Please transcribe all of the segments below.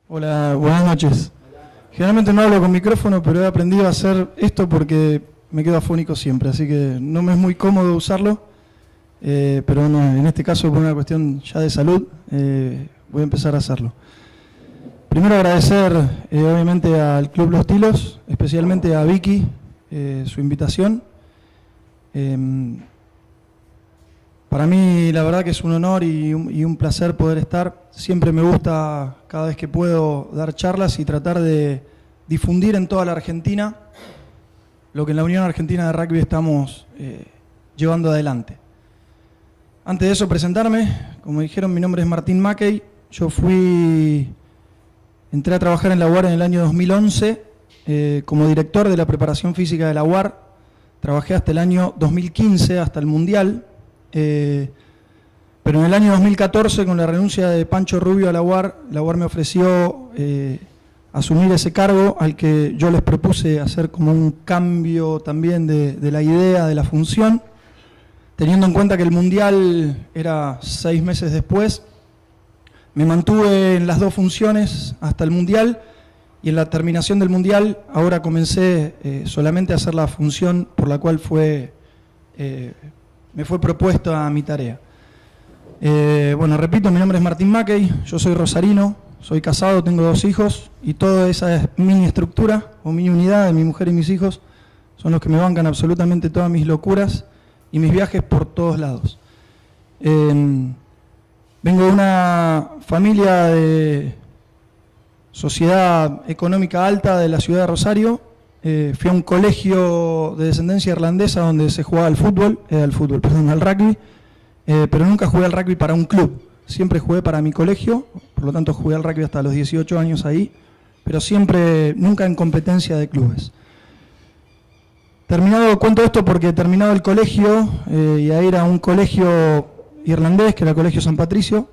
Hola, buenas noches. Generalmente no hablo con micrófono, pero he aprendido a hacer esto porque me quedo afónico siempre, así que no me es muy cómodo usarlo, pero no, en este caso por una cuestión ya de salud voy a empezar a hacerlo. Primero agradecer obviamente al Club Los Tilos, especialmente a Vicky, su invitación. Para mí la verdad que es un honor y un placer poder estar. Siempre me gusta cada vez que puedo dar charlas y tratar de difundir en toda la Argentina lo que en la Unión Argentina de Rugby estamos llevando adelante. Antes de eso presentarme, como dijeron, mi nombre es Martín Mackey. Yo entré a trabajar en la UAR en el año 2011 como director de la preparación física de la UAR. Trabajé hasta el año 2015, hasta el Mundial. Pero en el año 2014, con la renuncia de Pancho Rubio a la UAR me ofreció asumir ese cargo, al que yo les propuse hacer como un cambio también de la idea, de la función, teniendo en cuenta que el Mundial era 6 meses después. Me mantuve en las dos funciones hasta el Mundial, y en la terminación del Mundial ahora comencé solamente a hacer la función por la cual me fue propuesto a mi tarea. Bueno, repito, mi nombre es Martín Mackey, yo soy rosarino, soy casado, tengo 2 hijos, y toda esa mini estructura o mini unidad de mi mujer y mis hijos son los que me bancan absolutamente todas mis locuras y mis viajes por todos lados. Vengo de una familia de sociedad económica alta de la ciudad de Rosario. Fui a un colegio de descendencia irlandesa donde se jugaba al rugby, pero nunca jugué al rugby para un club. Siempre jugué para mi colegio, por lo tanto jugué al rugby hasta los 18 años ahí, pero nunca en competencia de clubes. Cuento esto porque terminado el colegio, y ahí era un colegio irlandés, que era el Colegio San Patricio.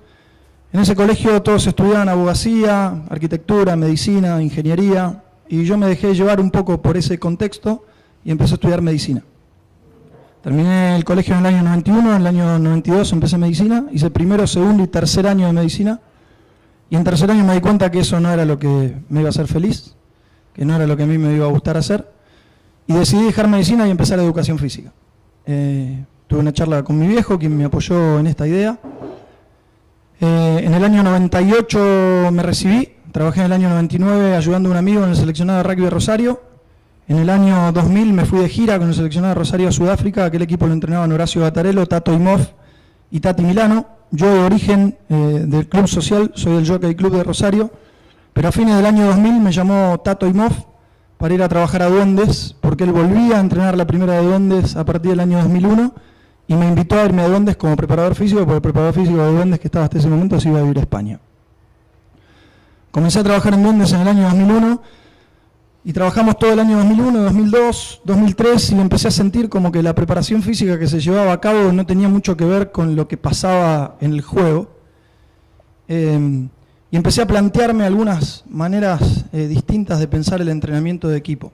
En ese colegio todos estudiaban abogacía, arquitectura, medicina, ingeniería, y yo me dejé llevar un poco por ese contexto y empecé a estudiar medicina. Terminé el colegio en el año 91, en el año 92 empecé medicina, hice primero, segundo y tercer año de medicina, y en tercer año me di cuenta que eso no era lo que me iba a hacer feliz, que no era lo que a mí me iba a gustar hacer, y decidí dejar medicina y empezar educación física. Tuve una charla con mi viejo, quien me apoyó en esta idea. En el año 98 me recibí, trabajé en el año 99 ayudando a un amigo en el seleccionado de rugby de Rosario. En el año 2000 me fui de gira con el seleccionado de Rosario a Sudáfrica. Aquel equipo lo entrenaban Horacio Gattarello, Tato Imhoff y Tati Milano. Yo de origen del club social, soy del Jockey Club de Rosario, pero a fines del año 2000 me llamó Tato Imhoff para ir a trabajar a Duendes, porque él volvía a entrenar la primera de Duendes a partir del año 2001, y me invitó a irme a Duendes como preparador físico, porque el preparador físico de Duendes que estaba hasta ese momento se iba a vivir a España. Comencé a trabajar en Duendes en el año 2001, y trabajamos todo el año 2001, 2002, 2003, y empecé a sentir como que la preparación física que se llevaba a cabo no tenía mucho que ver con lo que pasaba en el juego. Y empecé a plantearme algunas maneras distintas de pensar el entrenamiento de equipo.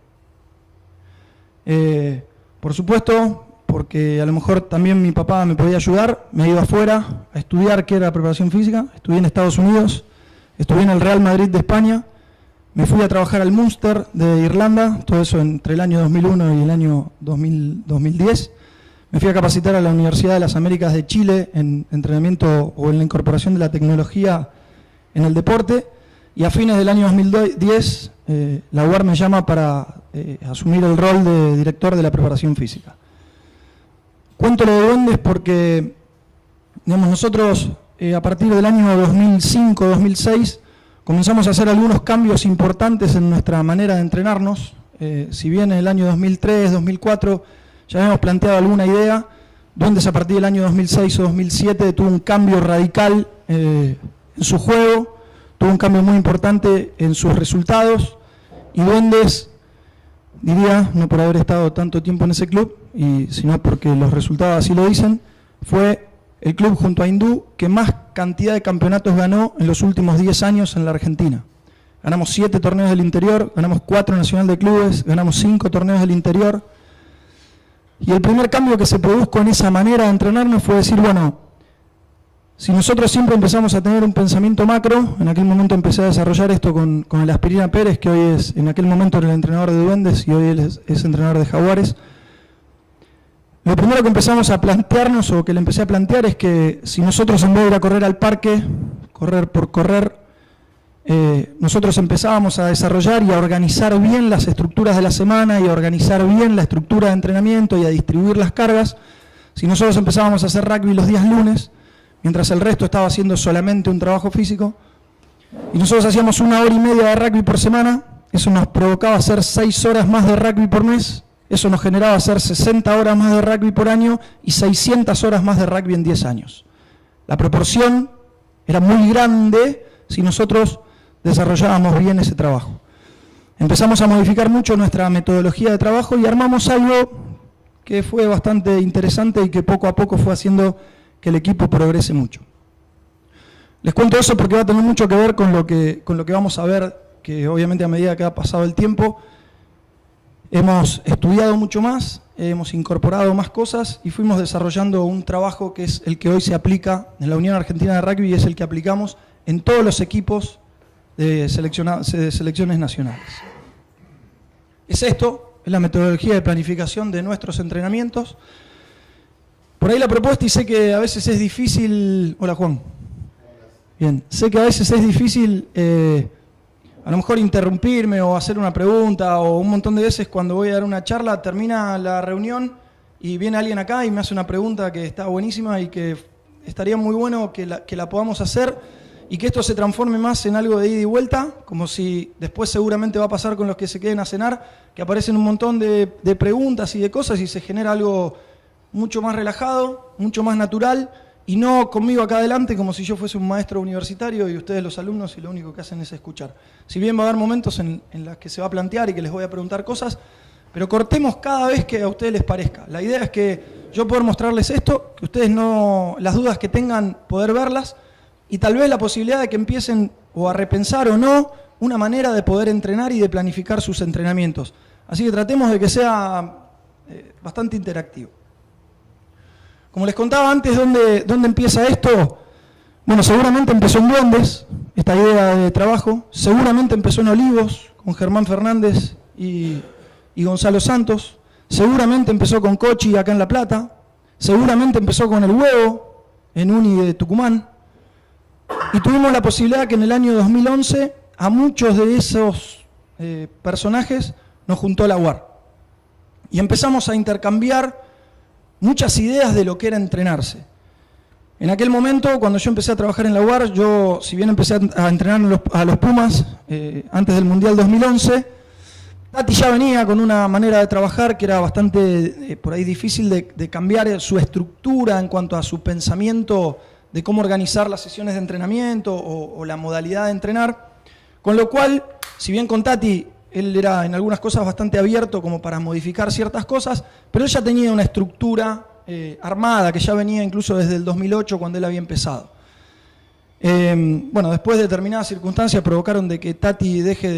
Por supuesto, porque a lo mejor también mi papá me podía ayudar, me he ido afuera a estudiar qué era preparación física. Estudié en Estados Unidos, estudié en el Real Madrid de España, me fui a trabajar al Munster de Irlanda, todo eso entre el año 2001 y el año 2010. Me fui a capacitar a la Universidad de las Américas de Chile en entrenamiento o en la incorporación de la tecnología en el deporte, y a fines del año 2010 la UAR me llama para asumir el rol de director de la preparación física. Cuento lo de Duendes porque, digamos, nosotros a partir del año 2005-2006 comenzamos a hacer algunos cambios importantes en nuestra manera de entrenarnos. Si bien en el año 2003-2004 ya habíamos planteado alguna idea, Duendes a partir del año 2006 o 2007 tuvo un cambio radical en su juego, tuvo un cambio muy importante en sus resultados, y Duendes, diría, no por haber estado tanto tiempo en ese club, sino porque los resultados así lo dicen, fue el club junto a Hindú que más cantidad de campeonatos ganó en los últimos 10 años en la Argentina. Ganamos 7 torneos del interior, ganamos 4 nacional de clubes, ganamos 5 torneos del interior. Y el primer cambio que se produjo en esa manera de entrenarnos fue decir, bueno, Si nosotros siempre empezamos a tener un pensamiento macro, en aquel momento empecé a desarrollar esto con el Aspirina Pérez, que hoy es, en aquel momento era el entrenador de Duendes y hoy él es entrenador de Jaguares. Lo primero que empezamos a plantearnos, o que le empecé a plantear, es que si nosotros en vez de ir a correr al parque, correr por correr, nosotros empezábamos a desarrollar y a organizar bien las estructuras de la semana y a organizar bien la estructura de entrenamiento y a distribuir las cargas. Si nosotros empezábamos a hacer rugby los días lunes, mientras el resto estaba haciendo solamente un trabajo físico, y nosotros hacíamos 1 hora y media de rugby por semana, eso nos provocaba hacer 6 horas más de rugby por mes, eso nos generaba hacer 60 horas más de rugby por año y 600 horas más de rugby en 10 años. La proporción era muy grande si nosotros desarrollábamos bien ese trabajo. Empezamos a modificar mucho nuestra metodología de trabajo y armamos algo que fue bastante interesante y que poco a poco fue haciendo que el equipo progrese mucho. Les cuento eso porque va a tener mucho que ver con lo que vamos a ver, que obviamente a medida que ha pasado el tiempo, hemos estudiado mucho más, hemos incorporado más cosas y fuimos desarrollando un trabajo que es el que hoy se aplica en la Unión Argentina de Rugby y es el que aplicamos en todos los equipos de selecciones nacionales. Es esto, es la metodología de planificación de nuestros entrenamientos. Por ahí la propuesta, y sé que a veces es difícil... Hola, Juan. Bien, sé que a veces es difícil a lo mejor interrumpirme o hacer una pregunta, o un montón de veces cuando voy a dar una charla, termina la reunión y viene alguien acá y me hace una pregunta que está buenísima y que estaría muy bueno que la podamos hacer y que esto se transforme más en algo de ida y vuelta, como si después seguramente va a pasar con los que se queden a cenar, que aparecen un montón de preguntas y de cosas y se genera algo mucho más relajado, mucho más natural, y no conmigo acá adelante como si yo fuese un maestro universitario y ustedes los alumnos y lo único que hacen es escuchar. Si bien va a haber momentos en los que se va a plantear y que les voy a preguntar cosas, pero cortemos cada vez que a ustedes les parezca. La idea es que yo poder mostrarles esto, que ustedes no, las dudas que tengan, poder verlas, y tal vez la posibilidad de que empiecen o a repensar o no una manera de poder entrenar y de planificar sus entrenamientos. Así que tratemos de que sea bastante interactivo. Como les contaba antes, ¿dónde empieza esto? Bueno, seguramente empezó en Duendes, esta idea de trabajo. Seguramente empezó en Olivos, con Germán Fernández y Gonzalo Santos. Seguramente empezó con Cochi acá en La Plata. Seguramente empezó con El Huevo, en Uni de Tucumán. Y tuvimos la posibilidad que en el año 2011 a muchos de esos personajes nos juntó la UAR. Y empezamos a intercambiar muchas ideas de lo que era entrenarse. En aquel momento, cuando yo empecé a trabajar en la UAR, yo, si bien empecé a entrenar a los Pumas, antes del Mundial 2011, Tati ya venía con una manera de trabajar que era bastante, por ahí, difícil de cambiar su estructura en cuanto a su pensamiento de cómo organizar las sesiones de entrenamiento o la modalidad de entrenar. Con lo cual, si bien con Tati él era en algunas cosas bastante abierto como para modificar ciertas cosas, pero él ya tenía una estructura armada que ya venía incluso desde el 2008 cuando él había empezado. Bueno, después de determinadas circunstancias provocaron de que Tati deje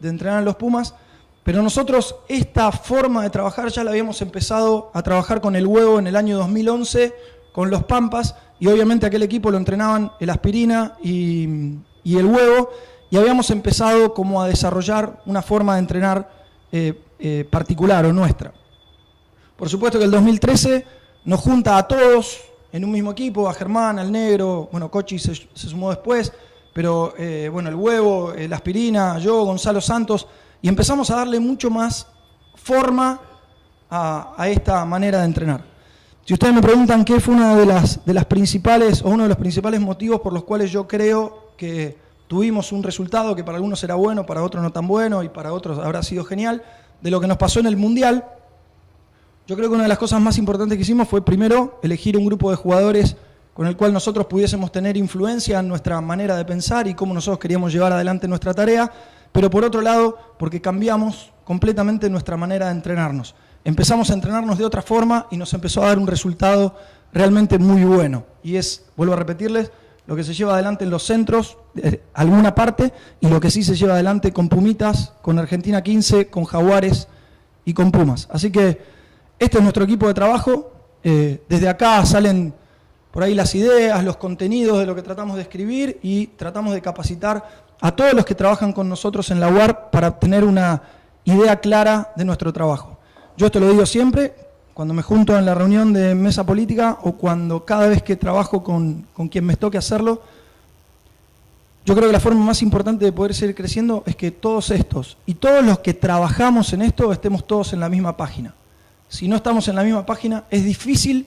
de entrenar en los Pumas, pero nosotros esta forma de trabajar ya la habíamos empezado a trabajar con El Huevo en el año 2011, con los Pampas, y obviamente aquel equipo lo entrenaban el Aspirina y El Huevo, y habíamos empezado como a desarrollar una forma de entrenar particular o nuestra. Por supuesto que el 2013 nos junta a todos en un mismo equipo, a Germán, al Negro, bueno, Cochi se sumó después, pero bueno, El Huevo, el Aspirina, yo, Gonzalo Santos, y empezamos a darle mucho más forma a esta manera de entrenar. Si ustedes me preguntan qué fue una de las principales, o uno de los principales motivos por los cuales yo creo que tuvimos un resultado que para algunos era bueno, para otros no tan bueno y para otros habrá sido genial, de lo que nos pasó en el Mundial, yo creo que una de las cosas más importantes que hicimos fue primero elegir un grupo de jugadores con el cual nosotros pudiésemos tener influencia en nuestra manera de pensar y cómo nosotros queríamos llevar adelante nuestra tarea, pero por otro lado, porque cambiamos completamente nuestra manera de entrenarnos. Empezamos a entrenarnos de otra forma y nos empezó a dar un resultado realmente muy bueno. Y es, vuelvo a repetirles, lo que se lleva adelante en los centros, alguna parte, y lo que sí se lleva adelante con Pumitas, con Argentina 15, con Jaguares y con Pumas. Así que este es nuestro equipo de trabajo. Desde acá salen por ahí las ideas, los contenidos de lo que tratamos de escribir y tratamos de capacitar a todos los que trabajan con nosotros en la UAR para tener una idea clara de nuestro trabajo. Yo esto lo digo siempre, cuando me junto en la reunión de mesa política o cuando cada vez que trabajo con quien me toque hacerlo. Yo creo que la forma más importante de poder seguir creciendo es que todos estos y todos los que trabajamos en esto estemos todos en la misma página. Si no estamos en la misma página, es difícil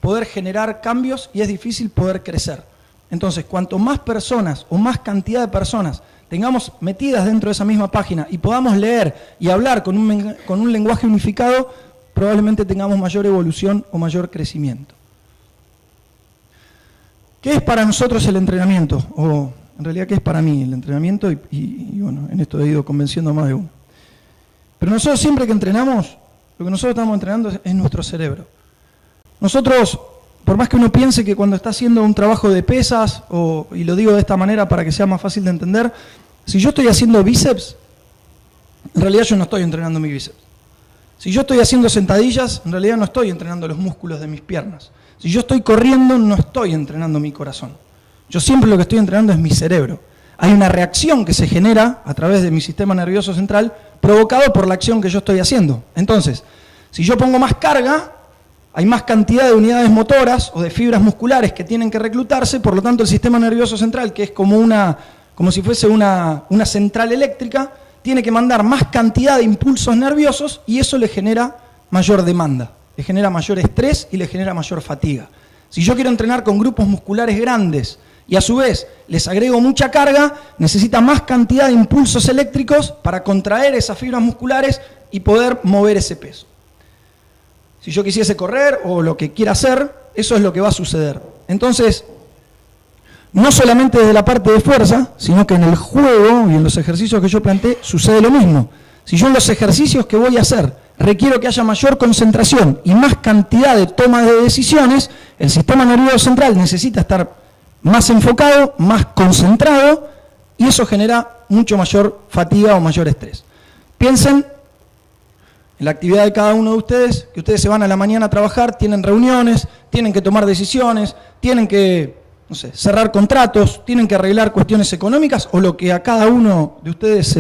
poder generar cambios y es difícil poder crecer. Entonces, cuanto más personas o más cantidad de personas tengamos metidas dentro de esa misma página y podamos leer y hablar con un lenguaje unificado, probablemente tengamos mayor evolución o mayor crecimiento. ¿Qué es para nosotros el entrenamiento? O en realidad, ¿qué es para mí el entrenamiento? Y bueno, en esto he ido convenciendo a más de uno. Pero nosotros siempre que entrenamos, lo que nosotros estamos entrenando es nuestro cerebro. Nosotros, por más que uno piense que cuando está haciendo un trabajo de pesas, y lo digo de esta manera para que sea más fácil de entender, si yo estoy haciendo bíceps, en realidad yo no estoy entrenando mi bíceps. Si yo estoy haciendo sentadillas, en realidad no estoy entrenando los músculos de mis piernas. Si yo estoy corriendo, no estoy entrenando mi corazón. Yo siempre lo que estoy entrenando es mi cerebro. Hay una reacción que se genera a través de mi sistema nervioso central provocado por la acción que yo estoy haciendo. Entonces, si yo pongo más carga, hay más cantidad de unidades motoras o de fibras musculares que tienen que reclutarse, por lo tanto el sistema nervioso central, que es como si fuese una central eléctrica, tiene que mandar más cantidad de impulsos nerviosos y eso le genera mayor demanda, le genera mayor estrés y le genera mayor fatiga. Si yo quiero entrenar con grupos musculares grandes y a su vez les agrego mucha carga, necesita más cantidad de impulsos eléctricos para contraer esas fibras musculares y poder mover ese peso. Si yo quisiese correr o lo que quiera hacer, eso es lo que va a suceder. Entonces, no solamente desde la parte de fuerza, sino que en el juego y en los ejercicios que yo planteé sucede lo mismo. Si yo en los ejercicios que voy a hacer requiero que haya mayor concentración y más cantidad de toma de decisiones, el sistema nervioso central necesita estar más enfocado, más concentrado, y eso genera mucho mayor fatiga o mayor estrés. Piensen en la actividad de cada uno de ustedes, que ustedes se van a la mañana a trabajar, tienen reuniones, tienen que tomar decisiones, tienen que, no sé, cerrar contratos, tienen que arreglar cuestiones económicas o lo que a cada uno de ustedes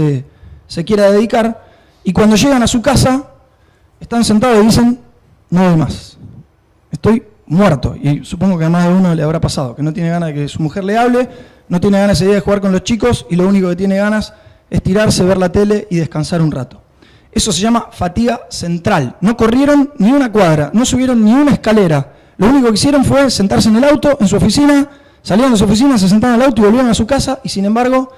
se quiera dedicar, y cuando llegan a su casa, están sentados y dicen, no doy más, estoy muerto. Y supongo que a más de uno le habrá pasado, que no tiene ganas de que su mujer le hable, no tiene ganas ese día de jugar con los chicos y lo único que tiene ganas es tirarse, ver la tele y descansar un rato. Eso se llama fatiga central. No corrieron ni una cuadra, no subieron ni una escalera. Lo único que hicieron fue sentarse en el auto, en su oficina, salieron de su oficina, se sentaron en el auto y volvieron a su casa y sin embargo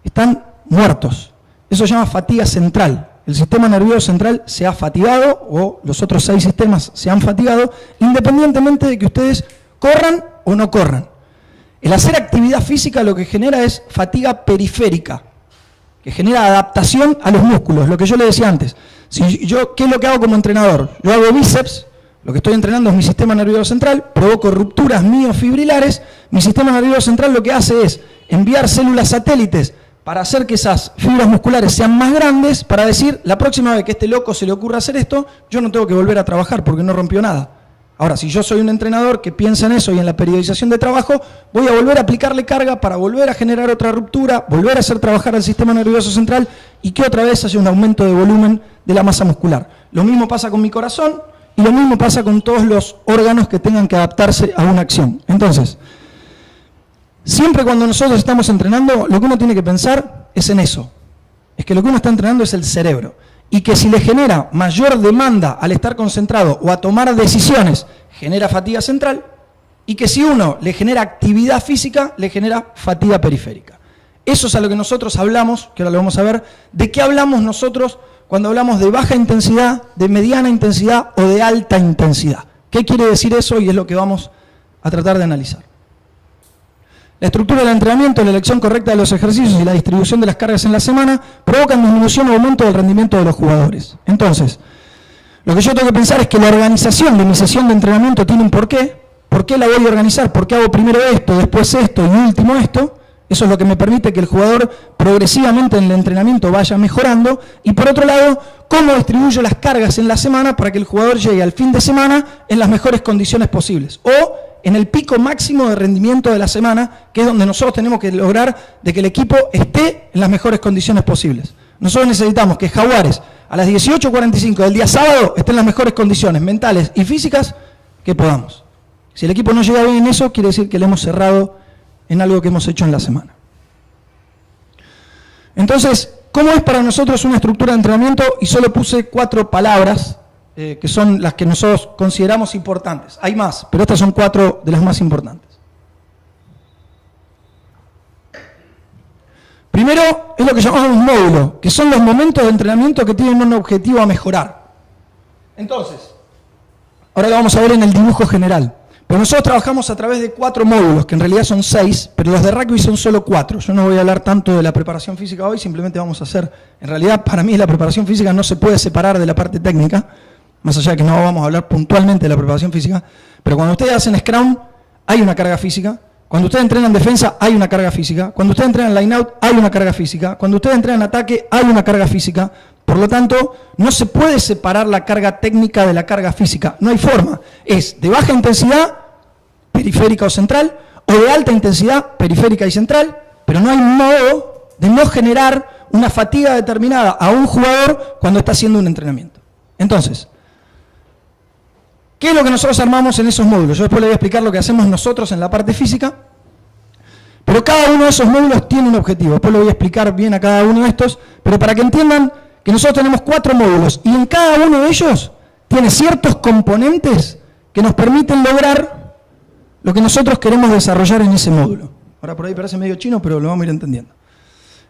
están muertos. Eso se llama fatiga central. El sistema nervioso central se ha fatigado o los otros 6 sistemas se han fatigado independientemente de que ustedes corran o no corran. El hacer actividad física lo que genera es fatiga periférica, que genera adaptación a los músculos, lo que yo le decía antes. ¿Qué es lo que hago como entrenador? Yo hago bíceps, lo que estoy entrenando es mi sistema nervioso central, provoco rupturas miofibrilares, mi sistema nervioso central lo que hace es enviar células satélites para hacer que esas fibras musculares sean más grandes, para decir, la próxima vez que a este loco se le ocurra hacer esto, yo no tengo que volver a trabajar porque no rompió nada. Ahora, si yo soy un entrenador que piensa en eso y en la periodización de trabajo, voy a volver a aplicarle carga para volver a generar otra ruptura, volver a hacer trabajar al sistema nervioso central y que otra vez haya un aumento de volumen de la masa muscular. Lo mismo pasa con mi corazón y lo mismo pasa con todos los órganos que tengan que adaptarse a una acción. Entonces, siempre cuando nosotros estamos entrenando, lo que uno tiene que pensar es en eso. Es que lo que uno está entrenando es el cerebro. Y que si le genera mayor demanda al estar concentrado o a tomar decisiones, genera fatiga central, y que si uno le genera actividad física, le genera fatiga periférica. Eso es a lo que nosotros hablamos, que ahora lo vamos a ver, de qué hablamos nosotros cuando hablamos de baja intensidad, de mediana intensidad o de alta intensidad. ¿Qué quiere decir eso? Y es lo que vamos a tratar de analizar. La estructura del entrenamiento, la elección correcta de los ejercicios y la distribución de las cargas en la semana provocan disminución o aumento del rendimiento de los jugadores. Entonces, lo que yo tengo que pensar es que la organización de mi sesión de entrenamiento tiene un porqué. ¿Por qué la voy a organizar? ¿Por qué hago primero esto, después esto y último esto? Eso es lo que me permite que el jugador progresivamente en el entrenamiento vaya mejorando. Y por otro lado, cómo distribuyo las cargas en la semana para que el jugador llegue al fin de semana en las mejores condiciones posibles. O en el pico máximo de rendimiento de la semana, que es donde nosotros tenemos que lograr de que el equipo esté en las mejores condiciones posibles. Nosotros necesitamos que Jaguares a las 18:45 del día sábado esté en las mejores condiciones mentales y físicas que podamos. Si el equipo no llega bien en eso, quiere decir que le hemos cerrado en algo que hemos hecho en la semana. Entonces, ¿cómo es para nosotros una estructura de entrenamiento? Y solo puse 4 palabras, que son las que nosotros consideramos importantes. Hay más, pero estas son 4 de las más importantes. Primero, es lo que llamamos un módulo, que son los momentos de entrenamiento que tienen un objetivo a mejorar. Entonces, ahora lo vamos a ver en el dibujo general. Pero nosotros trabajamos a través de 4 módulos, que en realidad son 6, pero los de rugby son solo 4. Yo no voy a hablar tanto de la preparación física hoy, simplemente vamos a hacer... En realidad, para mí, la preparación física no se puede separar de la parte técnica, más allá de que no vamos a hablar puntualmente de la preparación física, pero cuando ustedes hacen Scrum, hay una carga física. Cuando ustedes entrenan defensa, hay una carga física. Cuando ustedes entrenan line-out, hay una carga física. Cuando ustedes entrenan ataque, hay una carga física. Por lo tanto, no se puede separar la carga técnica de la carga física. No hay forma. Es de baja intensidad, periférica o central, o de alta intensidad, periférica y central, pero no hay modo de no generar una fatiga determinada a un jugador cuando está haciendo un entrenamiento. Entonces, ¿qué es lo que nosotros armamos en esos módulos? Yo después les voy a explicar lo que hacemos nosotros en la parte física, pero cada uno de esos módulos tiene un objetivo. Después lo voy a explicar bien a cada uno de estos, pero para que entiendan que nosotros tenemos 4 módulos y en cada uno de ellos tiene ciertos componentes que nos permiten lograr lo que nosotros queremos desarrollar en ese módulo. Ahora por ahí parece medio chino, pero lo vamos a ir entendiendo.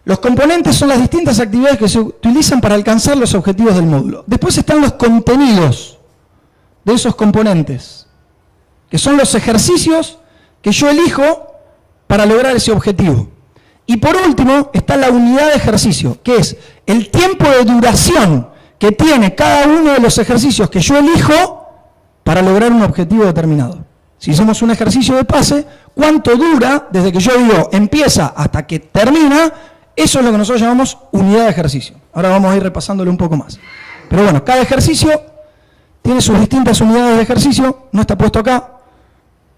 Los componentes son las distintas actividades que se utilizan para alcanzar los objetivos del módulo. Después están los contenidos de esos componentes, que son los ejercicios que yo elijo para lograr ese objetivo. Y por último está la unidad de ejercicio, que es el tiempo de duración que tiene cada uno de los ejercicios que yo elijo para lograr un objetivo determinado. Si hacemos un ejercicio de pase, ¿cuánto dura desde que yo digo empieza hasta que termina? Eso es lo que nosotros llamamos unidad de ejercicio. Ahora vamos a ir repasándolo un poco más. Pero bueno, cada ejercicio tiene sus distintas unidades de ejercicio, no está puesto acá,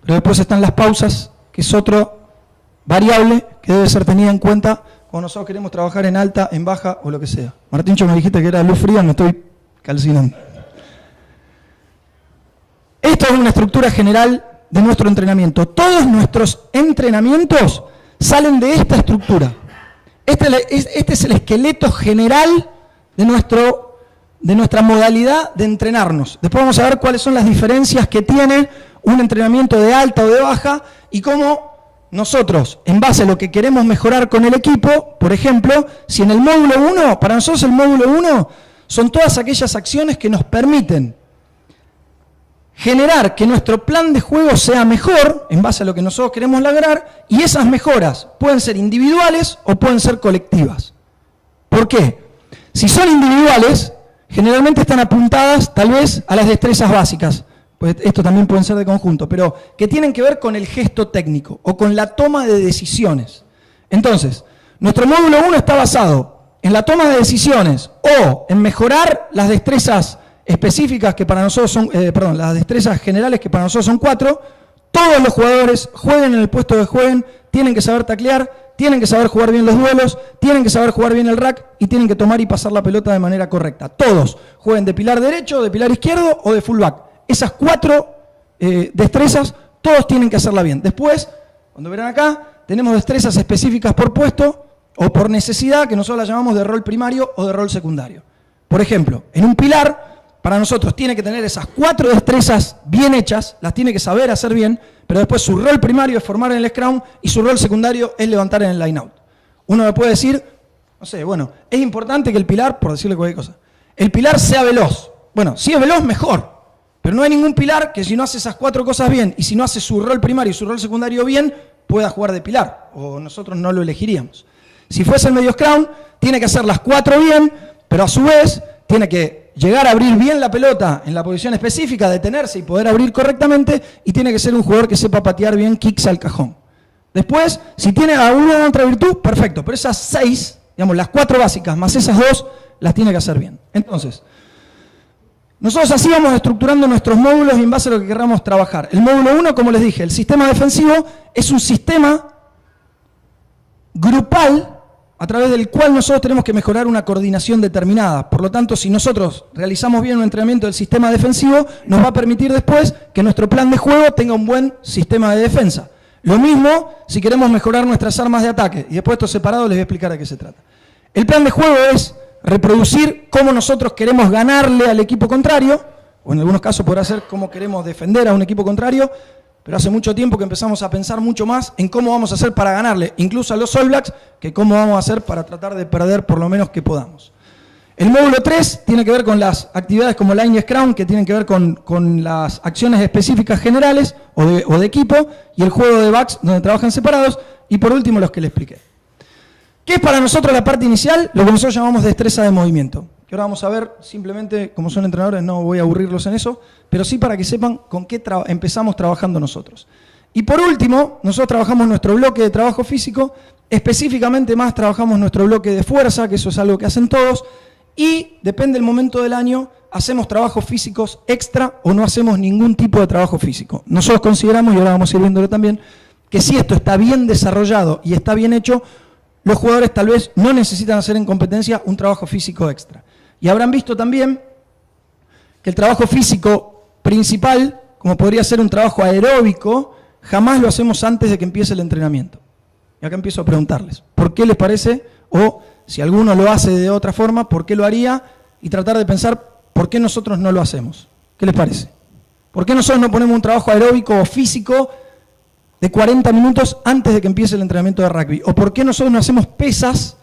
pero después están las pausas, que es otra variable que debe ser tenida en cuenta cuando nosotros queremos trabajar en alta, en baja o lo que sea. Martíncho, me dijiste que era luz fría, me estoy calcinando. Esto es una estructura general de nuestro entrenamiento. Todos nuestros entrenamientos salen de esta estructura. Este es el esqueleto general de nuestra modalidad de entrenarnos. Después vamos a ver cuáles son las diferencias que tiene un entrenamiento de alta o de baja y cómo nosotros, en base a lo que queremos mejorar con el equipo, por ejemplo, si en el módulo 1, para nosotros el módulo 1 son todas aquellas acciones que nos permiten generar que nuestro plan de juego sea mejor en base a lo que nosotros queremos lograr, y esas mejoras pueden ser individuales o pueden ser colectivas. ¿Por qué? Si son individuales, generalmente están apuntadas tal vez a las destrezas básicas, pues esto también pueden ser de conjunto, pero que tienen que ver con el gesto técnico o con la toma de decisiones. Entonces, nuestro módulo 1 está basado en la toma de decisiones o en mejorar las destrezas específicas que para nosotros son, las destrezas generales que para nosotros son 4. Todos los jugadores jueguen en el puesto que jueguen, tienen que saber taclear, tienen que saber jugar bien los duelos, tienen que saber jugar bien el rack y tienen que tomar y pasar la pelota de manera correcta. Todos jueguen de pilar derecho, de pilar izquierdo o de fullback. Esas 4 destrezas, todos tienen que hacerla bien. Después, cuando verán acá, tenemos destrezas específicas por puesto o por necesidad, que nosotros las llamamos de rol primario o de rol secundario. Por ejemplo, en un pilar, para nosotros tiene que tener esas 4 destrezas bien hechas, las tiene que saber hacer bien, pero después su rol primario es formar en el scrum y su rol secundario es levantar en el line-out. Uno me puede decir, no sé, bueno, es importante que el pilar, por decirle cualquier cosa, el pilar sea veloz. Bueno, si es veloz, mejor. Pero no hay ningún pilar que si no hace esas 4 cosas bien y si no hace su rol primario y su rol secundario bien, pueda jugar de pilar, o nosotros no lo elegiríamos. Si fuese el medio scrum, tiene que hacer las 4 bien, pero a su vez tiene que llegar a abrir bien la pelota en la posición específica, detenerse y poder abrir correctamente, y tiene que ser un jugador que sepa patear bien kicks al cajón. Después, si tiene alguna otra virtud, perfecto, pero esas 6, digamos, las 4 básicas más esas 2, las tiene que hacer bien. Entonces, Nosotros así vamos estructurando nuestros módulos y en base a lo que queramos trabajar. El módulo 1, como les dije, el sistema defensivo es un sistema grupal a través del cual nosotros tenemos que mejorar una coordinación determinada. Por lo tanto, si nosotros realizamos bien un entrenamiento del sistema defensivo, nos va a permitir después que nuestro plan de juego tenga un buen sistema de defensa. Lo mismo si queremos mejorar nuestras armas de ataque. Y después, esto separado, les voy a explicar de qué se trata. El plan de juego es reproducir cómo nosotros queremos ganarle al equipo contrario, o en algunos casos podrá ser cómo queremos defender a un equipo contrario, pero hace mucho tiempo que empezamos a pensar mucho más en cómo vamos a hacer para ganarle, incluso a los All Blacks, que cómo vamos a hacer para tratar de perder por lo menos que podamos. El módulo 3 tiene que ver con las actividades como Line y Scrum, que tienen que ver con las acciones específicas generales o de equipo, y el juego de backs, donde trabajan separados, y por último los que les expliqué. ¿Qué es para nosotros la parte inicial? Lo que nosotros llamamos destreza de movimiento. Que ahora vamos a ver, simplemente, como son entrenadores, no voy a aburrirlos en eso, pero sí para que sepan con qué empezamos trabajando nosotros. Y por último, nosotros trabajamos nuestro bloque de trabajo físico, específicamente más trabajamos nuestro bloque de fuerza, que eso es algo que hacen todos, y depende del momento del año, hacemos trabajos físicos extra o no hacemos ningún tipo de trabajo físico. Nosotros consideramos, y ahora vamos a ir viéndolo también, que si esto está bien desarrollado y está bien hecho, los jugadores tal vez no necesitan hacer en competencia un trabajo físico extra. Y habrán visto también que el trabajo físico principal, como podría ser un trabajo aeróbico, jamás lo hacemos antes de que empiece el entrenamiento. Y acá empiezo a preguntarles, ¿por qué les parece? O si alguno lo hace de otra forma, ¿por qué lo haría? Y tratar de pensar, ¿por qué nosotros no lo hacemos? ¿Qué les parece? ¿Por qué nosotros no ponemos un trabajo aeróbico o físico de 40 minutos antes de que empiece el entrenamiento de rugby? ¿O por qué nosotros no hacemos pesas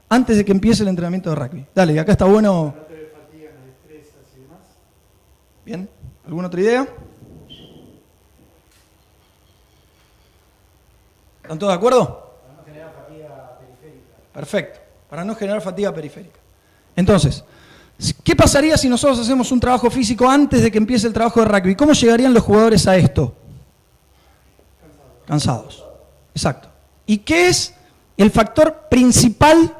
antes de que empiece el entrenamiento de rugby? Dale, acá está bueno. Bien, ¿alguna otra idea? ¿Están todos de acuerdo? Para no generar fatiga periférica. Perfecto, para no generar fatiga periférica. Entonces, ¿qué pasaría si nosotros hacemos un trabajo físico antes de que empiece el trabajo de rugby? ¿Cómo llegarían los jugadores a esto? Cansados. Exacto. ¿Y qué es el factor principal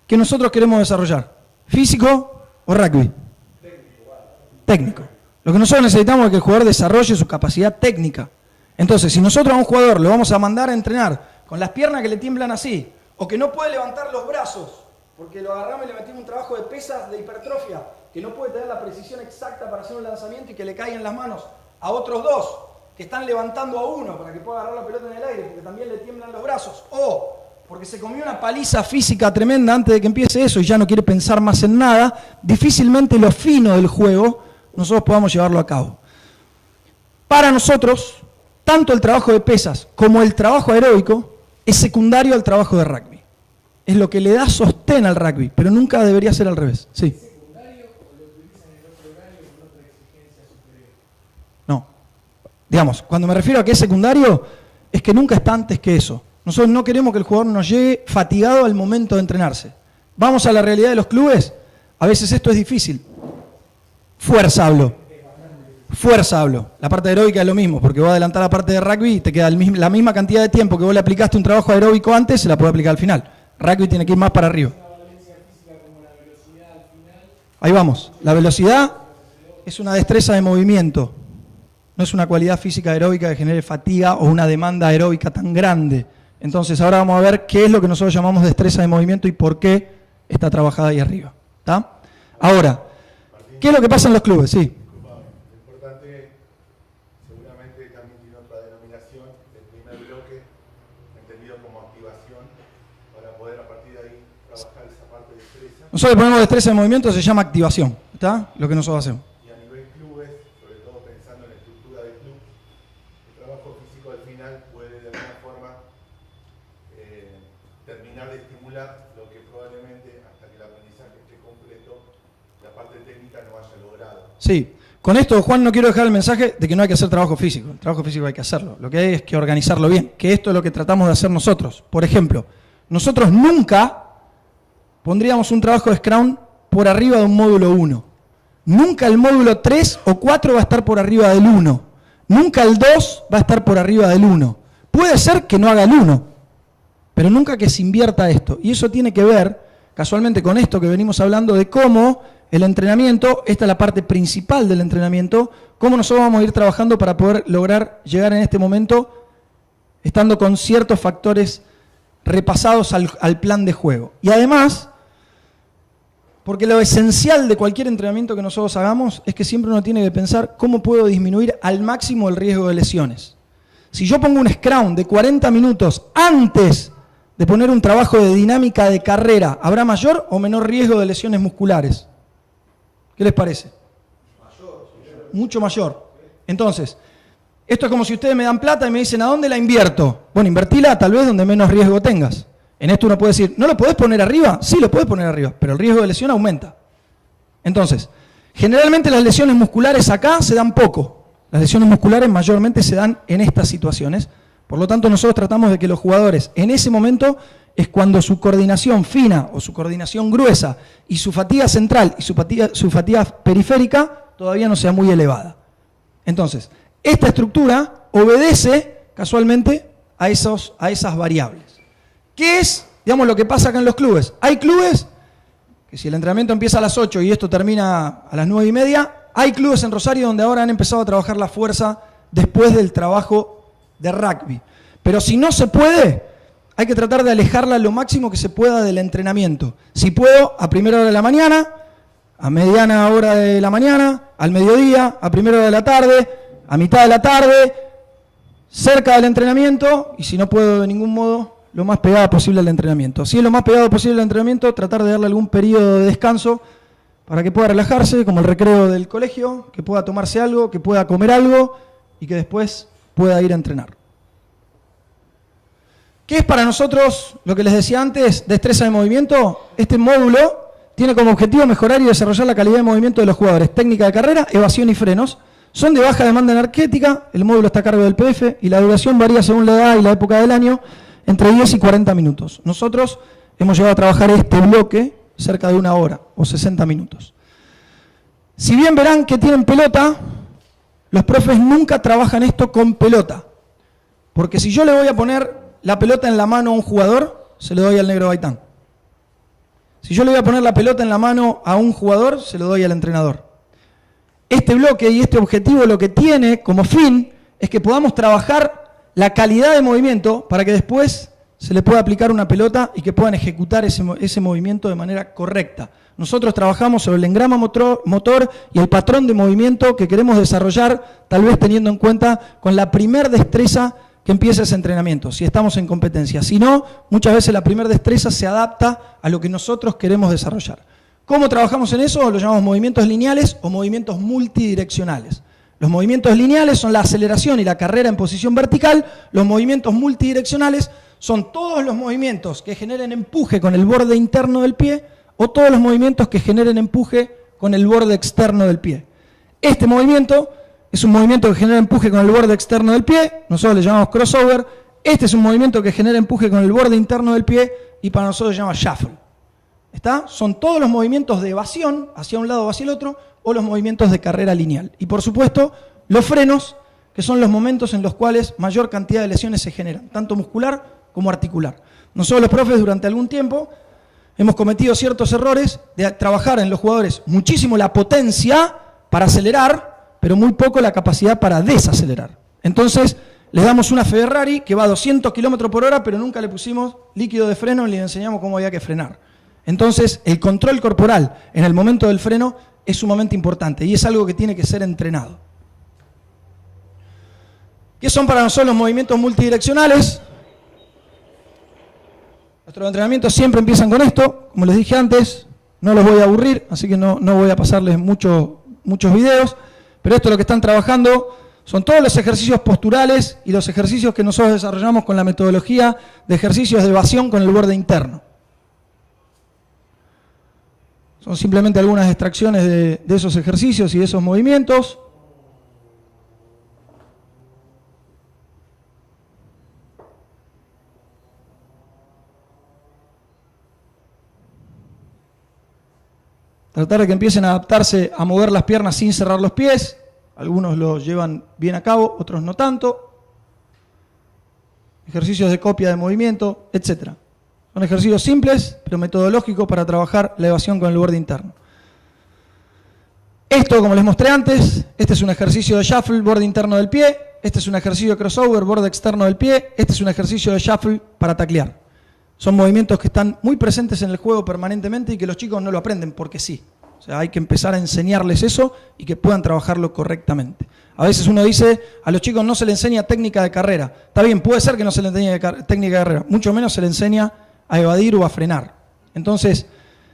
que nosotros queremos desarrollar? ¿Físico o rugby? Técnico. Lo que nosotros necesitamos es que el jugador desarrolle su capacidad técnica. Entonces, si nosotros a un jugador lo vamos a mandar a entrenar con las piernas que le tiemblan así, o que no puede levantar los brazos, porque lo agarramos y le metimos un trabajo de pesas de hipertrofia, que no puede tener la precisión exacta para hacer un lanzamiento y que le caigan las manos a otros dos, que están levantando a uno para que pueda agarrar la pelota en el aire, porque también le tiemblan los brazos, o porque se comió una paliza física tremenda antes de que empiece eso y ya no quiere pensar más en nada, difícilmente lo fino del juego nosotros podamos llevarlo a cabo. Para nosotros, tanto el trabajo de pesas como el trabajo aeróbico es secundario al trabajo de rugby. Es lo que le da sostén al rugby, pero nunca debería ser al revés. Sí. ¿Es secundario o lo utilizan en otro horario con otra exigencia superior? No. Digamos, cuando me refiero a que es secundario, es que nunca está antes que eso. Nosotros no queremos que el jugador nos llegue fatigado al momento de entrenarse. Vamos a la realidad de los clubes. A veces esto es difícil. Fuerza hablo. Fuerza hablo. La parte aeróbica es lo mismo, porque vos adelantás la parte de rugby y te queda la misma cantidad de tiempo que vos le aplicaste un trabajo aeróbico antes, se la puede aplicar al final. Rugby tiene que ir más para arriba. Ahí vamos. La velocidad es una destreza de movimiento. No es una cualidad física aeróbica que genere fatiga o una demanda aeróbica tan grande. Entonces ahora vamos a ver qué es lo que nosotros llamamos destreza de movimiento y por qué está trabajada ahí arriba. ¿Está? Ahora, ¿qué es lo que pasa en los clubes? Sí. Lo importante, seguramente también tiene otra denominación del primer bloque, entendido como activación, para poder a partir de ahí trabajar esa parte de destreza. Nosotros le ponemos destreza de movimiento, se llama activación. ¿Está? Lo que nosotros hacemos. Y a nivel clubes, sobre todo pensando en la estructura del club, el trabajo físico al final puede de alguna forma terminar de estimular lo que probablemente hasta que el aprendizaje esté completo, la parte técnica no haya logrado. Sí. Con esto, Juan, no quiero dejar el mensaje de que no hay que hacer trabajo físico. El trabajo físico hay que hacerlo. Lo que hay es que organizarlo bien, que esto es lo que tratamos de hacer nosotros. Por ejemplo, nosotros nunca pondríamos un trabajo de Scrum por arriba de un módulo 1. Nunca el módulo 3 o 4 va a estar por arriba del 1. Nunca el 2 va a estar por arriba del 1. Puede ser que no haga el 1, pero nunca que se invierta esto. Y eso tiene que ver casualmente con esto que venimos hablando de cómo el entrenamiento, esta es la parte principal del entrenamiento, cómo nosotros vamos a ir trabajando para poder lograr llegar en este momento estando con ciertos factores repasados al plan de juego. Y además, porque lo esencial de cualquier entrenamiento que nosotros hagamos es que siempre uno tiene que pensar cómo puedo disminuir al máximo el riesgo de lesiones. Si yo pongo un scrum de 40 minutos antes de poner un trabajo de dinámica de carrera, ¿habrá mayor o menor riesgo de lesiones musculares? ¿Qué les parece? Mayor. Mucho mayor. Entonces, esto es como si ustedes me dan plata y me dicen, ¿a dónde la invierto? Bueno, invertila tal vez donde menos riesgo tengas. En esto uno puede decir, ¿no lo podés poner arriba? Sí, lo podés poner arriba, pero el riesgo de lesión aumenta. Entonces, generalmente las lesiones musculares acá se dan poco. Las lesiones musculares mayormente se dan en estas situaciones. Por lo tanto, nosotros tratamos de que los jugadores, en ese momento, es cuando su coordinación fina o su coordinación gruesa y su fatiga central y su fatiga periférica todavía no sea muy elevada. Entonces, esta estructura obedece casualmente a esas variables. ¿Qué es, digamos, lo que pasa acá en los clubes? Hay clubes que si el entrenamiento empieza a las 8 y esto termina a las 9:30, hay clubes en Rosario donde ahora han empezado a trabajar la fuerza después del trabajo de rugby. Pero si no se puede, hay que tratar de alejarla lo máximo que se pueda del entrenamiento. Si puedo, a primera hora de la mañana, a mediana hora de la mañana, al mediodía, a primera hora de la tarde, a mitad de la tarde, cerca del entrenamiento, y si no puedo de ningún modo, lo más pegado posible al entrenamiento. Si es lo más pegado posible al entrenamiento, tratar de darle algún periodo de descanso para que pueda relajarse, como el recreo del colegio, que pueda tomarse algo, que pueda comer algo y que después pueda ir a entrenar. ¿Qué es para nosotros, lo que les decía antes, destreza de movimiento? Este módulo tiene como objetivo mejorar y desarrollar la calidad de movimiento de los jugadores, técnica de carrera, evasión y frenos. Son de baja demanda energética, el módulo está a cargo del PF y la duración varía según la edad y la época del año, entre 10 y 40 minutos. Nosotros hemos llegado a trabajar este bloque cerca de 1 hora o 60 minutos. Si bien verán que tienen pelota, los profes nunca trabajan esto con pelota. Porque si yo le voy a poner la pelota en la mano a un jugador, se lo doy al negro Baitán. Si yo le voy a poner la pelota en la mano a un jugador, se lo doy al entrenador. Este bloque y este objetivo lo que tiene como fin es que podamos trabajar la calidad de movimiento para que después se le pueda aplicar una pelota y que puedan ejecutar ese movimiento de manera correcta. Nosotros trabajamos sobre el engrama motor y el patrón de movimiento que queremos desarrollar, tal vez teniendo en cuenta con la primer destreza que empieza ese entrenamiento, si estamos en competencia. Si no, muchas veces la primera destreza se adapta a lo que nosotros queremos desarrollar. ¿Cómo trabajamos en eso? Lo llamamos movimientos lineales o movimientos multidireccionales. Los movimientos lineales son la aceleración y la carrera en posición vertical. Los movimientos multidireccionales son todos los movimientos que generen empuje con el borde interno del pie o todos los movimientos que generen empuje con el borde externo del pie. Este movimiento es un movimiento que genera empuje con el borde externo del pie, nosotros le llamamos crossover. Este es un movimiento que genera empuje con el borde interno del pie y para nosotros se llama shuffle. ¿Está? Son todos los movimientos de evasión, hacia un lado o hacia el otro, o los movimientos de carrera lineal. Y por supuesto, los frenos, que son los momentos en los cuales mayor cantidad de lesiones se generan, tanto muscular como articular. Nosotros los profes durante algún tiempo hemos cometido ciertos errores de trabajar en los jugadores muchísimo la potencia para acelerar, pero muy poco la capacidad para desacelerar. Entonces, les damos una Ferrari que va a 200 km por hora, pero nunca le pusimos líquido de freno y le enseñamos cómo había que frenar. Entonces, el control corporal en el momento del freno es sumamente importante y es algo que tiene que ser entrenado. ¿Qué son para nosotros los movimientos multidireccionales? Nuestros entrenamientos siempre empiezan con esto, como les dije antes, no los voy a aburrir, así que no voy a pasarles muchos videos, pero esto es lo que están trabajando, son todos los ejercicios posturales y los ejercicios que nosotros desarrollamos con la metodología de ejercicios de evasión con el borde interno. Son simplemente algunas extracciones de esos ejercicios y de esos movimientos. Tratar de que empiecen a adaptarse a mover las piernas sin cerrar los pies. Algunos lo llevan bien a cabo, otros no tanto. Ejercicios de copia de movimiento, etc. Son ejercicios simples, pero metodológicos para trabajar la evasión con el borde interno. Esto, como les mostré antes, este es un ejercicio de shuffle, borde interno del pie. Este es un ejercicio de crossover, borde externo del pie. Este es un ejercicio de shuffle para taclear. Son movimientos que están muy presentes en el juego permanentemente y que los chicos no lo aprenden porque sí. O sea, hay que empezar a enseñarles eso y que puedan trabajarlo correctamente. A veces uno dice, a los chicos no se les enseña técnica de carrera. Está bien, puede ser que no se les enseñe técnica de carrera. Mucho menos se les enseña a evadir o a frenar. Entonces,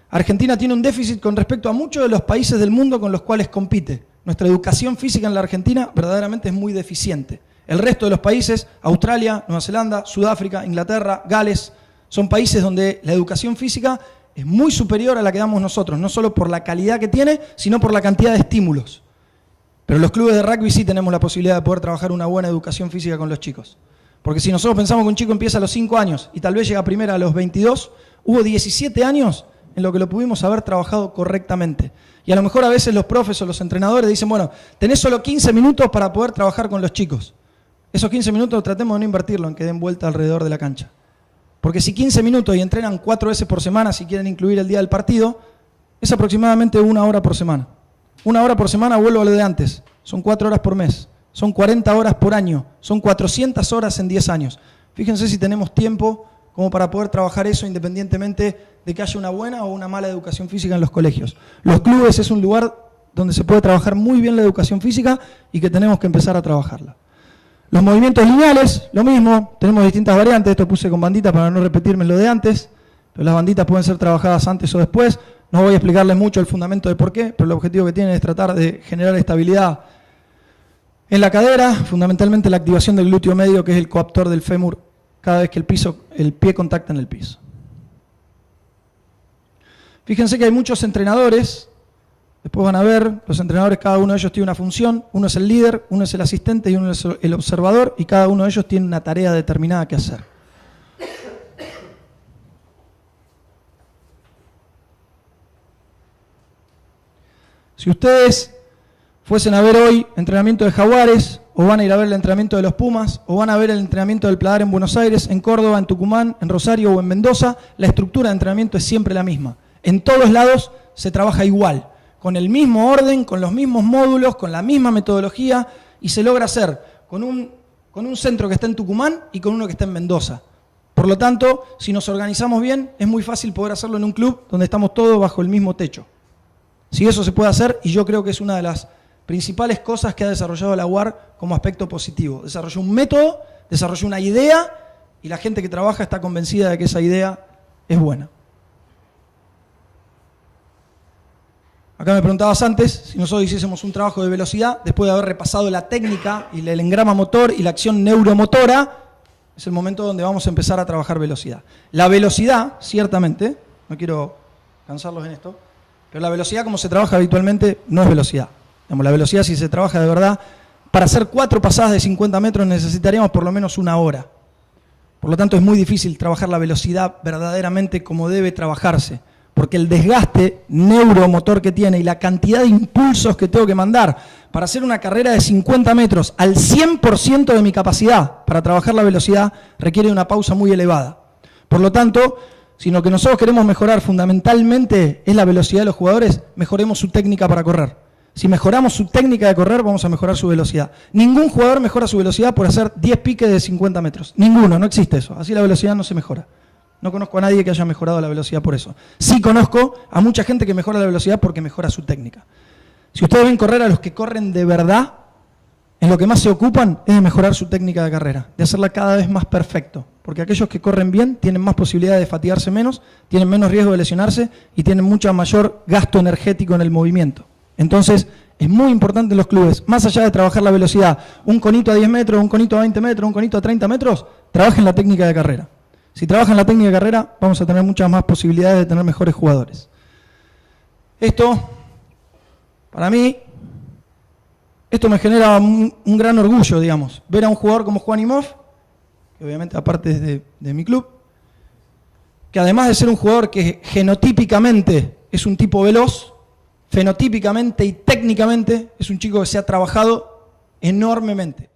Argentina tiene un déficit con respecto a muchos de los países del mundo con los cuales compite. Nuestra educación física en la Argentina verdaderamente es muy deficiente. El resto de los países, Australia, Nueva Zelanda, Sudáfrica, Inglaterra, Gales, son países donde la educación física es muy superior a la que damos nosotros, no solo por la calidad que tiene, sino por la cantidad de estímulos. Pero los clubes de rugby sí tenemos la posibilidad de poder trabajar una buena educación física con los chicos. Porque si nosotros pensamos que un chico empieza a los 5 años y tal vez llega a primera a los 22, hubo 17 años en lo que lo pudimos haber trabajado correctamente. Y a lo mejor a veces los profes o los entrenadores dicen, bueno, tenés solo 15 minutos para poder trabajar con los chicos. Esos 15 minutos tratemos de no invertirlo en que den vuelta alrededor de la cancha. Porque si 15 minutos y entrenan 4 veces por semana, si quieren incluir el día del partido, es aproximadamente 1 hora por semana. 1 hora por semana, vuelvo a lo de antes, son 4 horas por mes, son 40 horas por año, son 400 horas en 10 años. Fíjense si tenemos tiempo como para poder trabajar eso independientemente de que haya una buena o una mala educación física en los colegios. Los clubes es un lugar donde se puede trabajar muy bien la educación física y que tenemos que empezar a trabajarla. Los movimientos lineales, lo mismo, tenemos distintas variantes, esto puse con banditas para no repetirme lo de antes, pero las banditas pueden ser trabajadas antes o después, no voy a explicarles mucho el fundamento de por qué, pero el objetivo que tienen es tratar de generar estabilidad en la cadera, fundamentalmente la activación del glúteo medio, que es el coaptor del fémur, cada vez que el pie contacta en el piso. Fíjense que hay muchos entrenadores, después van a ver, los entrenadores, cada uno de ellos tiene una función, uno es el líder, uno es el asistente y uno es el observador, y cada uno de ellos tiene una tarea determinada que hacer. Si ustedes fuesen a ver hoy entrenamiento de Jaguares, o van a ir a ver el entrenamiento de los Pumas, o van a ver el entrenamiento del Pladar en Buenos Aires, en Córdoba, en Tucumán, en Rosario o en Mendoza, la estructura de entrenamiento es siempre la misma. En todos lados se trabaja igual, con el mismo orden, con los mismos módulos, con la misma metodología, y se logra hacer con un centro que está en Tucumán y con uno que está en Mendoza. Por lo tanto, si nos organizamos bien, es muy fácil poder hacerlo en un club donde estamos todos bajo el mismo techo. Si eso se puede hacer, y yo creo que es una de las principales cosas que ha desarrollado la UAR como aspecto positivo. Desarrolló un método, desarrolló una idea, y la gente que trabaja está convencida de que esa idea es buena. Acá me preguntabas antes si nosotros hiciésemos un trabajo de velocidad, después de haber repasado la técnica y el engrama motor y la acción neuromotora, es el momento donde vamos a empezar a trabajar velocidad. La velocidad, ciertamente, no quiero cansarlos en esto, pero la velocidad como se trabaja habitualmente no es velocidad. Digamos, la velocidad, si se trabaja de verdad, para hacer 4 pasadas de 50 metros necesitaríamos por lo menos 1 hora. Por lo tanto, es muy difícil trabajar la velocidad verdaderamente como debe trabajarse, porque el desgaste neuromotor que tiene y la cantidad de impulsos que tengo que mandar para hacer una carrera de 50 metros al 100% de mi capacidad para trabajar la velocidad requiere una pausa muy elevada. Por lo tanto, si lo que nosotros queremos mejorar fundamentalmente es la velocidad de los jugadores, mejoremos su técnica para correr. Si mejoramos su técnica de correr, vamos a mejorar su velocidad. Ningún jugador mejora su velocidad por hacer 10 piques de 50 metros. Ninguno, no existe eso. Así la velocidad no se mejora. No conozco a nadie que haya mejorado la velocidad por eso. Sí conozco a mucha gente que mejora la velocidad porque mejora su técnica. Si ustedes ven correr a los que corren de verdad, en lo que más se ocupan es de mejorar su técnica de carrera, de hacerla cada vez más perfecto. Porque aquellos que corren bien tienen más posibilidad de fatigarse menos, tienen menos riesgo de lesionarse y tienen mucho mayor gasto energético en el movimiento. Entonces, es muy importante en los clubes, más allá de trabajar la velocidad, un conito a 10 metros, un conito a 20 metros, un conito a 30 metros, trabajen la técnica de carrera. Si trabajan la técnica de carrera, vamos a tener muchas más posibilidades de tener mejores jugadores. Esto, para mí, esto me genera un gran orgullo, digamos. Ver a un jugador como Juan Imhoff, que obviamente aparte es de mi club, que además de ser un jugador que genotípicamente es un tipo veloz, fenotípicamente y técnicamente es un chico que se ha trabajado enormemente.